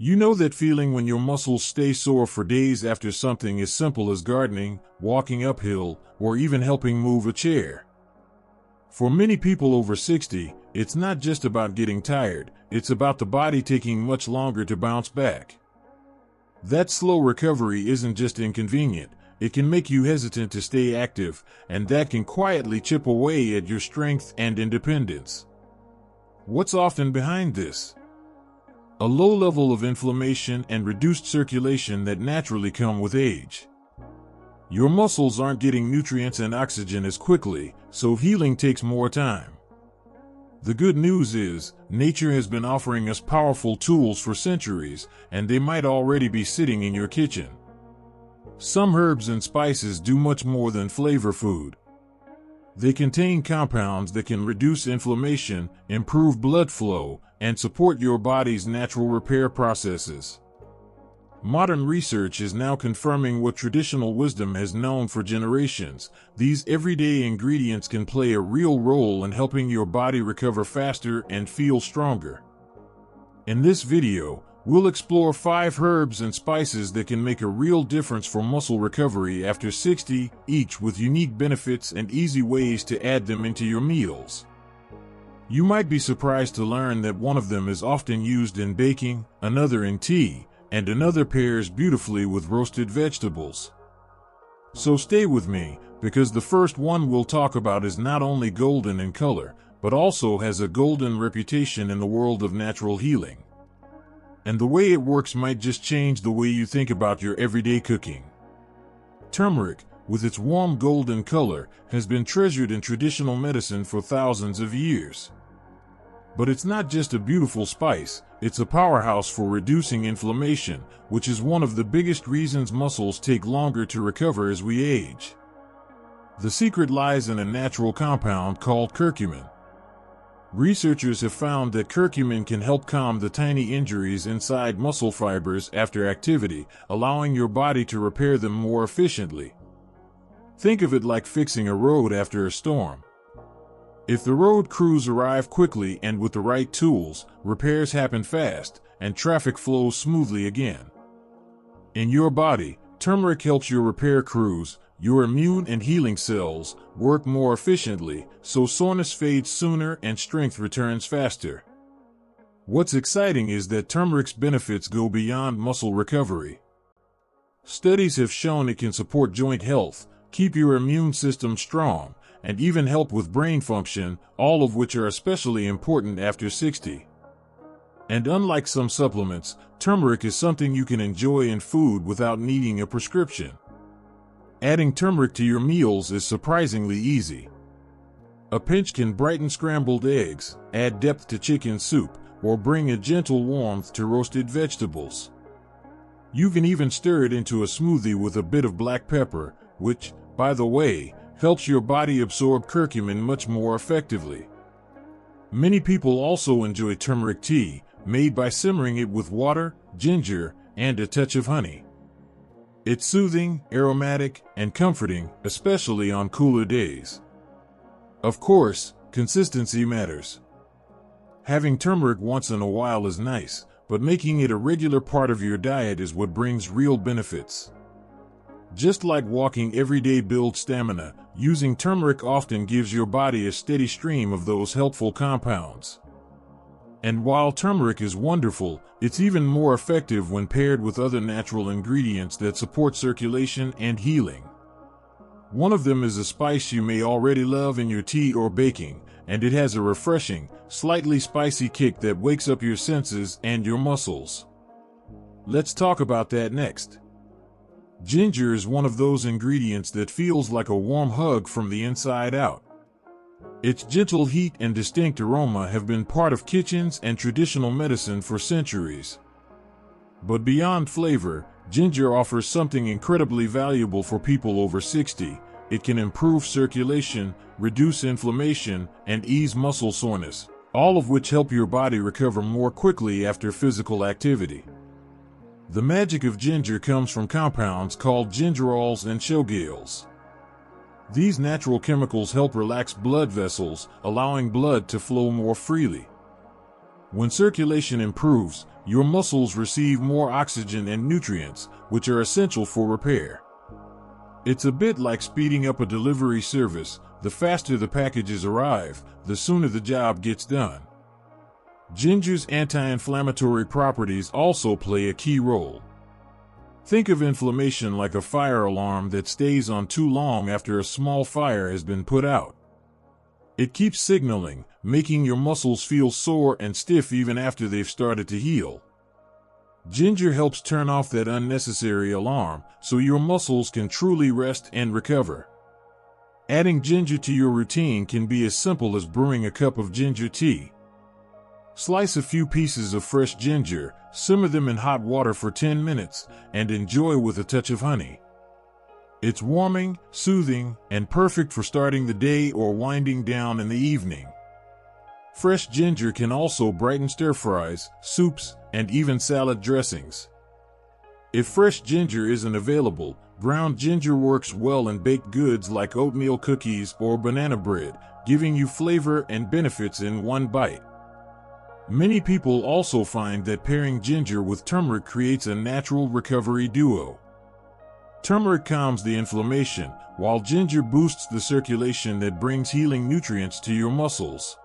You know that feeling when your muscles stay sore for days after something as simple as gardening, walking uphill, or even helping move a chair. For many people over 60, it's not just about getting tired, it's about the body taking much longer to bounce back. That slow recovery isn't just inconvenient, it can make you hesitant to stay active, and that can quietly chip away at your strength and independence. What's often behind this? A low level of inflammation and reduced circulation that naturally come with age. Your muscles aren't getting nutrients and oxygen as quickly, so healing takes more time. The good news is, nature has been offering us powerful tools for centuries, and they might already be sitting in your kitchen. Some herbs and spices do much more than flavor food. They contain compounds that can reduce inflammation, improve blood flow, and support your body's natural repair processes. Modern research is now confirming what traditional wisdom has known for generations. These everyday ingredients can play a real role in helping your body recover faster and feel stronger. In this video, we'll explore 5 herbs and spices that can make a real difference for muscle recovery after 60, each with unique benefits and easy ways to add them into your meals. You might be surprised to learn that one of them is often used in baking, another in tea, and another pairs beautifully with roasted vegetables. So stay with me, because the first one we'll talk about is not only golden in color, but also has a golden reputation in the world of natural healing. And the way it works might just change the way you think about your everyday cooking. Turmeric, with its warm golden color, has been treasured in traditional medicine for thousands of years. But it's not just a beautiful spice, it's a powerhouse for reducing inflammation, which is one of the biggest reasons muscles take longer to recover as we age. The secret lies in a natural compound called curcumin. Researchers have found that curcumin can help calm the tiny injuries inside muscle fibers after activity, allowing your body to repair them more efficiently. Think of it like fixing a road after a storm. If the road crews arrive quickly and with the right tools, repairs happen fast, and traffic flows smoothly again. In your body, turmeric helps your repair crews, your immune and healing cells, work more efficiently, so soreness fades sooner and strength returns faster. What's exciting is that turmeric's benefits go beyond muscle recovery. Studies have shown it can support joint health, keep your immune system strong, and even help with brain function, all of which are especially important after 60. And unlike some supplements, turmeric is something you can enjoy in food without needing a prescription. Adding turmeric to your meals is surprisingly easy. A pinch can brighten scrambled eggs, add depth to chicken soup, or bring a gentle warmth to roasted vegetables. You can even stir it into a smoothie with a bit of black pepper, which, by the way, helps your body absorb curcumin much more effectively. Many people also enjoy turmeric tea, made by simmering it with water, ginger, and a touch of honey. It's soothing, aromatic, and comforting, especially on cooler days. Of course, consistency matters. Having turmeric once in a while is nice, but making it a regular part of your diet is what brings real benefits. Just like walking every day builds stamina, using turmeric often gives your body a steady stream of those helpful compounds. And while turmeric is wonderful, it's even more effective when paired with other natural ingredients that support circulation and healing. One of them is a spice you may already love in your tea or baking, and it has a refreshing, slightly spicy kick that wakes up your senses and your muscles. Let's talk about that next. Ginger is one of those ingredients that feels like a warm hug from the inside out. Its gentle heat and distinct aroma have been part of kitchens and traditional medicine for centuries. But beyond flavor, ginger offers something incredibly valuable for people over 60. It can improve circulation, reduce inflammation, and ease muscle soreness, all of which help your body recover more quickly after physical activity. The magic of ginger comes from compounds called gingerols and showgales. These natural chemicals help relax blood vessels, allowing blood to flow more freely. When circulation improves, your muscles receive more oxygen and nutrients, which are essential for repair. It's a bit like speeding up a delivery service. The faster the packages arrive, the sooner the job gets done. Ginger's anti-inflammatory properties also play a key role. Think of inflammation like a fire alarm that stays on too long after a small fire has been put out. It keeps signaling, making your muscles feel sore and stiff even after they've started to heal. Ginger helps turn off that unnecessary alarm so your muscles can truly rest and recover. Adding ginger to your routine can be as simple as brewing a cup of ginger tea. Slice a few pieces of fresh ginger, simmer them in hot water for 10 minutes, and enjoy with a touch of honey. It's warming, soothing, and perfect for starting the day or winding down in the evening. Fresh ginger can also brighten stir-fries, soups, and even salad dressings. If fresh ginger isn't available, ground ginger works well in baked goods like oatmeal cookies or banana bread, giving you flavor and benefits in one bite. Many people also find that pairing ginger with turmeric creates a natural recovery duo. Turmeric calms the inflammation, while ginger boosts the circulation that brings healing nutrients to your muscles.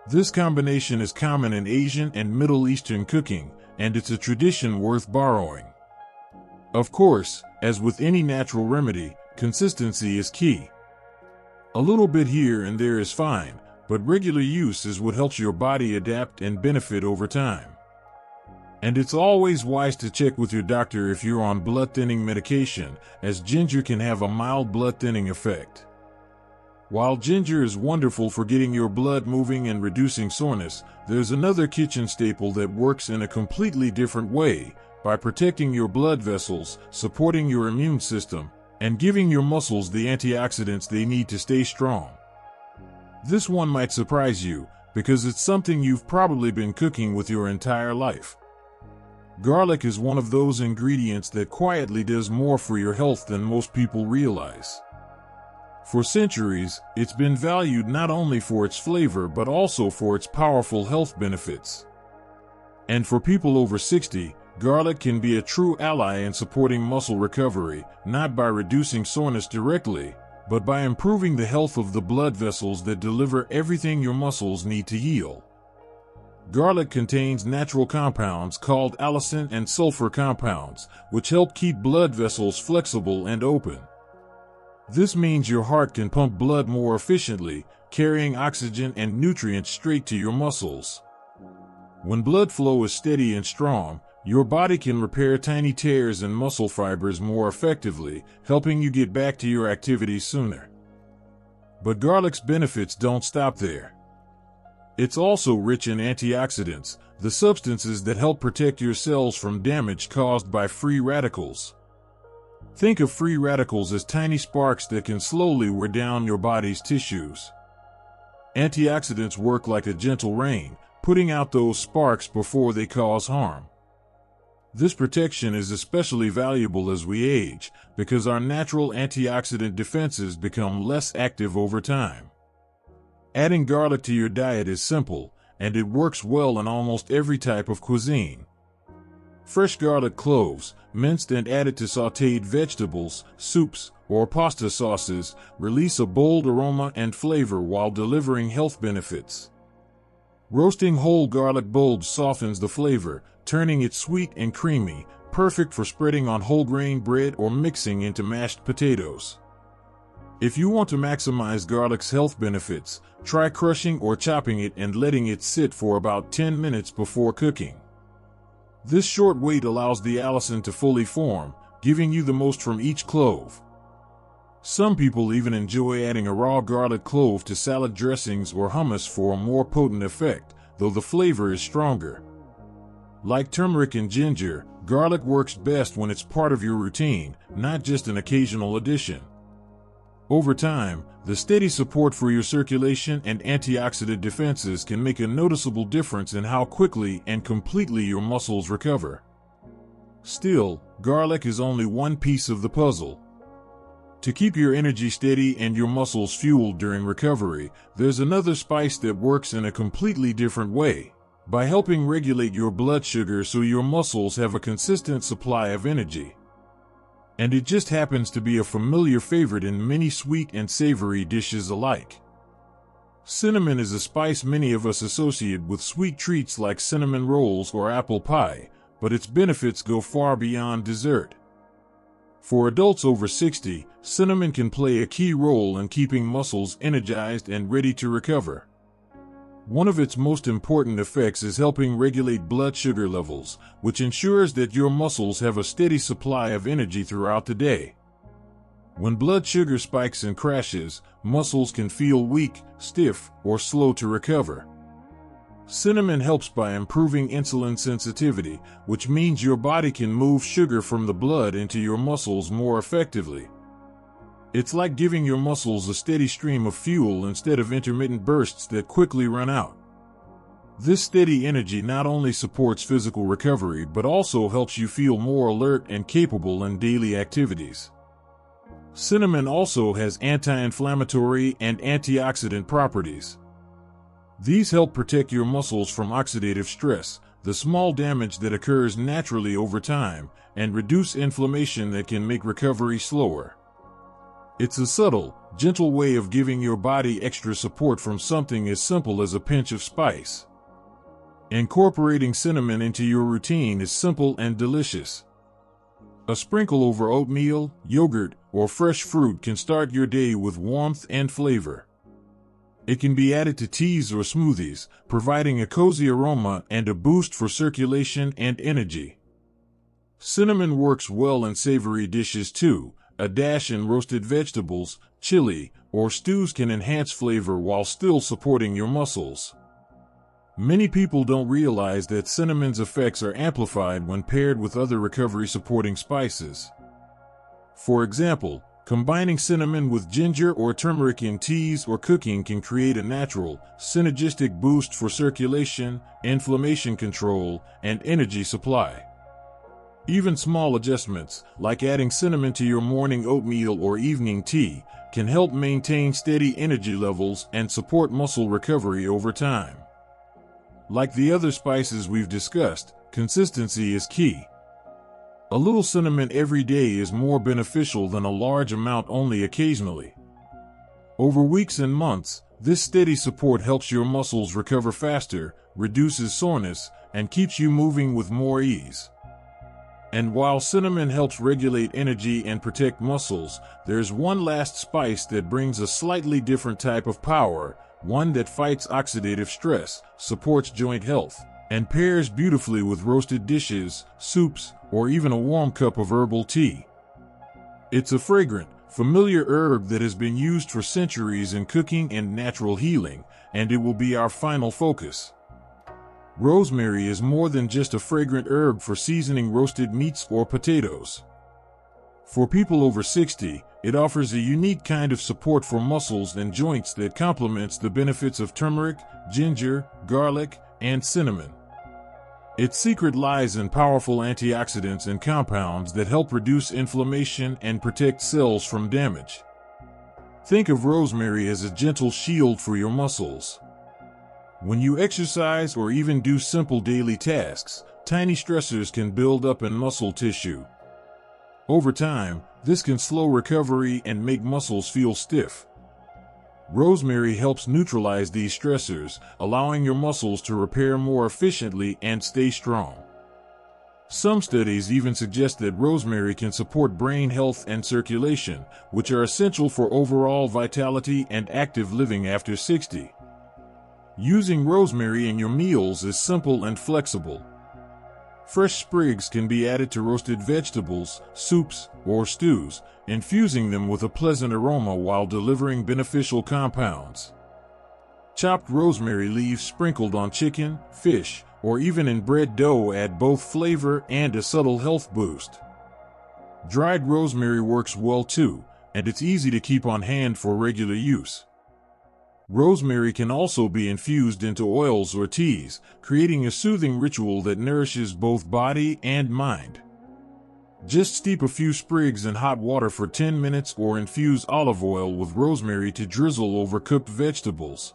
This combination is common in Asian and Middle Eastern cooking, and it's a tradition worth borrowing. Of course, as with any natural remedy, consistency is key. A little bit here and there is fine, but regular use is what helps your body adapt and benefit over time. And it's always wise to check with your doctor if you're on blood-thinning medication, as ginger can have a mild blood-thinning effect. While ginger is wonderful for getting your blood moving and reducing soreness, there's another kitchen staple that works in a completely different way, by protecting your blood vessels, supporting your immune system, and giving your muscles the antioxidants they need to stay strong. This one might surprise you, because it's something you've probably been cooking with your entire life. Garlic is one of those ingredients that quietly does more for your health than most people realize. For centuries, it's been valued not only for its flavor but also for its powerful health benefits. And for people over 60, garlic can be a true ally in supporting muscle recovery, not by reducing soreness directly, but by improving the health of the blood vessels that deliver everything your muscles need to heal. Garlic contains natural compounds called allicin and sulfur compounds, which help keep blood vessels flexible and open. This means your heart can pump blood more efficiently, carrying oxygen and nutrients straight to your muscles. When blood flow is steady and strong, your body can repair tiny tears in muscle fibers more effectively, helping you get back to your activities sooner. But garlic's benefits don't stop there. It's also rich in antioxidants, the substances that help protect your cells from damage caused by free radicals. Think of free radicals as tiny sparks that can slowly wear down your body's tissues. Antioxidants work like a gentle rain, putting out those sparks before they cause harm. This protection is especially valuable as we age, because our natural antioxidant defenses become less active over time. Adding garlic to your diet is simple, and it works well in almost every type of cuisine. Fresh garlic cloves, minced and added to sautéed vegetables, soups, or pasta sauces, release a bold aroma and flavor while delivering health benefits. Roasting whole garlic bulbs softens the flavor, turning it sweet and creamy, perfect for spreading on whole grain bread or mixing into mashed potatoes. If you want to maximize garlic's health benefits, try crushing or chopping it and letting it sit for about 10 minutes before cooking. This short wait allows the allicin to fully form, giving you the most from each clove. Some people even enjoy adding a raw garlic clove to salad dressings or hummus for a more potent effect, though the flavor is stronger. Like turmeric and ginger, garlic works best when it's part of your routine, not just an occasional addition. Over time, the steady support for your circulation and antioxidant defenses can make a noticeable difference in how quickly and completely your muscles recover. Still, garlic is only one piece of the puzzle. To keep your energy steady and your muscles fueled during recovery, there's another spice that works in a completely different way: by helping regulate your blood sugar so your muscles have a consistent supply of energy. And it just happens to be a familiar favorite in many sweet and savory dishes alike. Cinnamon is a spice many of us associate with sweet treats like cinnamon rolls or apple pie, but its benefits go far beyond dessert. For adults over 60, cinnamon can play a key role in keeping muscles energized and ready to recover. One of its most important effects is helping regulate blood sugar levels, which ensures that your muscles have a steady supply of energy throughout the day. When blood sugar spikes and crashes, muscles can feel weak, stiff, or slow to recover. Cinnamon helps by improving insulin sensitivity, which means your body can move sugar from the blood into your muscles more effectively. It's like giving your muscles a steady stream of fuel instead of intermittent bursts that quickly run out. This steady energy not only supports physical recovery but also helps you feel more alert and capable in daily activities. Cinnamon also has anti-inflammatory and antioxidant properties. These help protect your muscles from oxidative stress, the small damage that occurs naturally over time, and reduce inflammation that can make recovery slower. It's a subtle, gentle way of giving your body extra support from something as simple as a pinch of spice. Incorporating cinnamon into your routine is simple and delicious. A sprinkle over oatmeal, yogurt, or fresh fruit can start your day with warmth and flavor. It can be added to teas or smoothies, providing a cozy aroma and a boost for circulation and energy. Cinnamon works well in savory dishes too. A dash in roasted vegetables, chili, or stews can enhance flavor while still supporting your muscles. Many people don't realize that cinnamon's effects are amplified when paired with other recovery-supporting spices. For example, combining cinnamon with ginger or turmeric in teas or cooking can create a natural, synergistic boost for circulation, inflammation control, and energy supply. Even small adjustments, like adding cinnamon to your morning oatmeal or evening tea, can help maintain steady energy levels and support muscle recovery over time. Like the other spices we've discussed, consistency is key. A little cinnamon every day is more beneficial than a large amount only occasionally. Over weeks and months, this steady support helps your muscles recover faster, reduces soreness, and keeps you moving with more ease. And while cinnamon helps regulate energy and protect muscles, there's one last spice that brings a slightly different type of power, one that fights oxidative stress, supports joint health, and pairs beautifully with roasted dishes, soups, or even a warm cup of herbal tea. It's a fragrant, familiar herb that has been used for centuries in cooking and natural healing, and it will be our final focus. Rosemary is more than just a fragrant herb for seasoning roasted meats or potatoes. For people over 60, it offers a unique kind of support for muscles and joints that complements the benefits of turmeric, ginger, garlic, and cinnamon. Its secret lies in powerful antioxidants and compounds that help reduce inflammation and protect cells from damage. Think of rosemary as a gentle shield for your muscles. When you exercise or even do simple daily tasks, tiny stressors can build up in muscle tissue. Over time, this can slow recovery and make muscles feel stiff. Rosemary helps neutralize these stressors, allowing your muscles to repair more efficiently and stay strong. Some studies even suggest that rosemary can support brain health and circulation, which are essential for overall vitality and active living after 60. Using rosemary in your meals is simple and flexible. Fresh sprigs can be added to roasted vegetables, soups, or stews, infusing them with a pleasant aroma while delivering beneficial compounds. Chopped rosemary leaves sprinkled on chicken, fish, or even in bread dough add both flavor and a subtle health boost. Dried rosemary works well too, and it's easy to keep on hand for regular use. Rosemary can also be infused into oils or teas, creating a soothing ritual that nourishes both body and mind. Just steep a few sprigs in hot water for 10 minutes or infuse olive oil with rosemary to drizzle over cooked vegetables.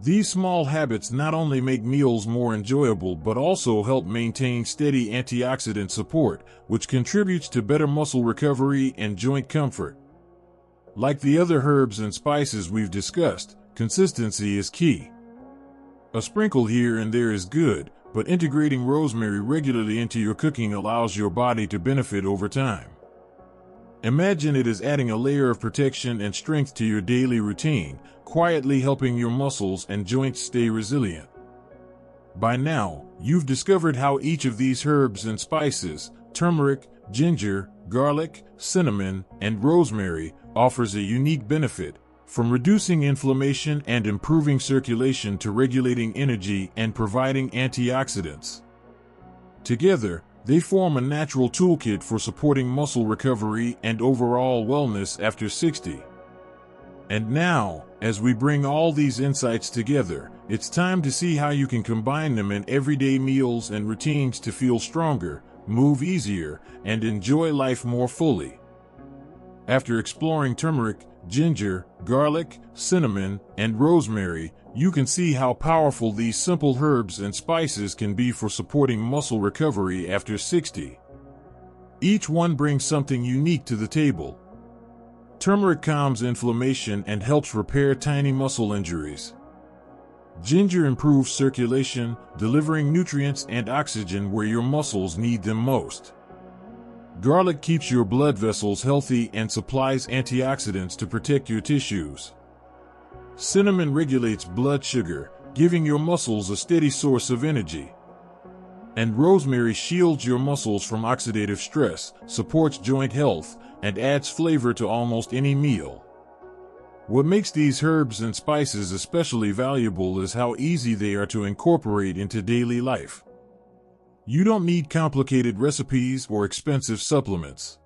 These small habits not only make meals more enjoyable but also help maintain steady antioxidant support, which contributes to better muscle recovery and joint comfort. Like the other herbs and spices we've discussed, consistency is key. A sprinkle here and there is good, but integrating rosemary regularly into your cooking allows your body to benefit over time. Imagine it as adding a layer of protection and strength to your daily routine, quietly helping your muscles and joints stay resilient. By now, you've discovered how each of these herbs and spices, turmeric, ginger, garlic, cinnamon, and rosemary, offers a unique benefit, from reducing inflammation and improving circulation to regulating energy and providing antioxidants. Together, they form a natural toolkit for supporting muscle recovery and overall wellness after 60. And now, as we bring all these insights together, it's time to see how you can combine them in everyday meals and routines to feel stronger, move easier, and enjoy life more fully. After exploring turmeric, ginger, garlic, cinnamon, and rosemary, you can see how powerful these simple herbs and spices can be for supporting muscle recovery after 60. Each one brings something unique to the table. Turmeric calms inflammation and helps repair tiny muscle injuries. Ginger improves circulation, delivering nutrients and oxygen where your muscles need them most. Garlic keeps your blood vessels healthy and supplies antioxidants to protect your tissues. Cinnamon regulates blood sugar, giving your muscles a steady source of energy. And rosemary shields your muscles from oxidative stress, supports joint health, and adds flavor to almost any meal. What makes these herbs and spices especially valuable is how easy they are to incorporate into daily life. You don't need complicated recipes or expensive supplements.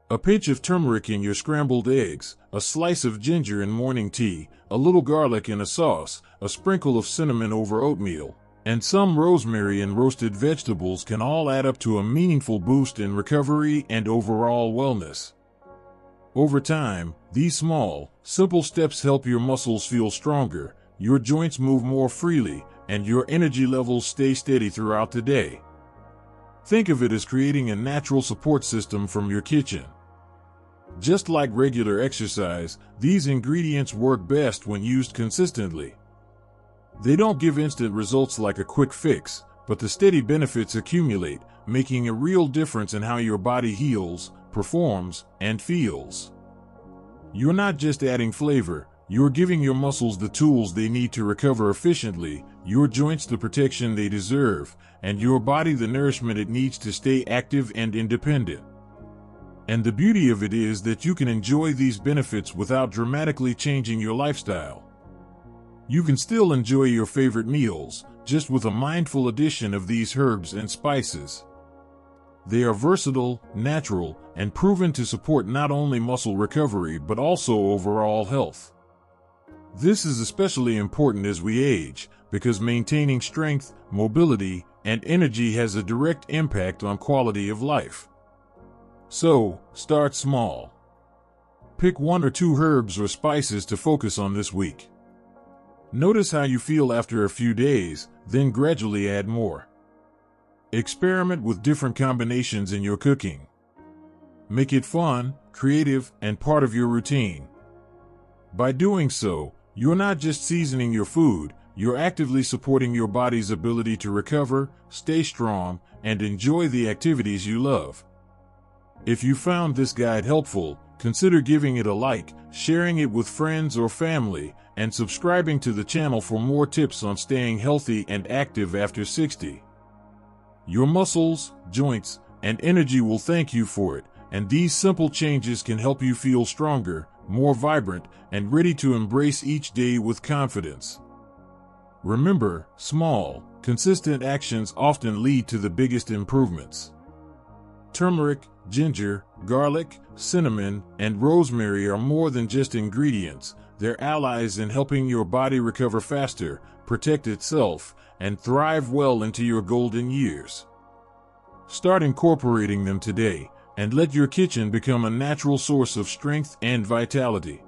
A pinch of turmeric in your scrambled eggs, a slice of ginger in morning tea, a little garlic in a sauce, a sprinkle of cinnamon over oatmeal, and some rosemary in roasted vegetables can all add up to a meaningful boost in recovery and overall wellness. Over time, these small, simple steps help your muscles feel stronger, your joints move more freely, and your energy levels stay steady throughout the day. Think of it as creating a natural support system from your kitchen. Just like regular exercise, these ingredients work best when used consistently. They don't give instant results like a quick fix, but the steady benefits accumulate, making a real difference in how your body heals, performs, and feels. You're not just adding flavor, you're giving your muscles the tools they need to recover efficiently, your joints the protection they deserve, and your body the nourishment it needs to stay active and independent. And the beauty of it is that you can enjoy these benefits without dramatically changing your lifestyle. You can still enjoy your favorite meals, just with a mindful addition of these herbs and spices. They are versatile, natural, and proven to support not only muscle recovery but also overall health. This is especially important as we age, because maintaining strength, mobility, and energy has a direct impact on quality of life. So, start small. Pick 1 or 2 herbs or spices to focus on this week. Notice how you feel after a few days, then gradually add more. Experiment with different combinations in your cooking. Make it fun, creative, and part of your routine. By doing so, you're not just seasoning your food, you're actively supporting your body's ability to recover, stay strong, and enjoy the activities you love. If you found this guide helpful, consider giving it a like, sharing it with friends or family, and subscribing to the channel for more tips on staying healthy and active after 60. Your muscles, joints, and energy will thank you for it, and these simple changes can help you feel stronger, more vibrant, and ready to embrace each day with confidence. Remember, small, consistent actions often lead to the biggest improvements. Turmeric, ginger, garlic, cinnamon, and rosemary are more than just ingredients. They're allies in helping your body recover faster, protect itself, and thrive well into your golden years. Start incorporating them today, and let your kitchen become a natural source of strength and vitality.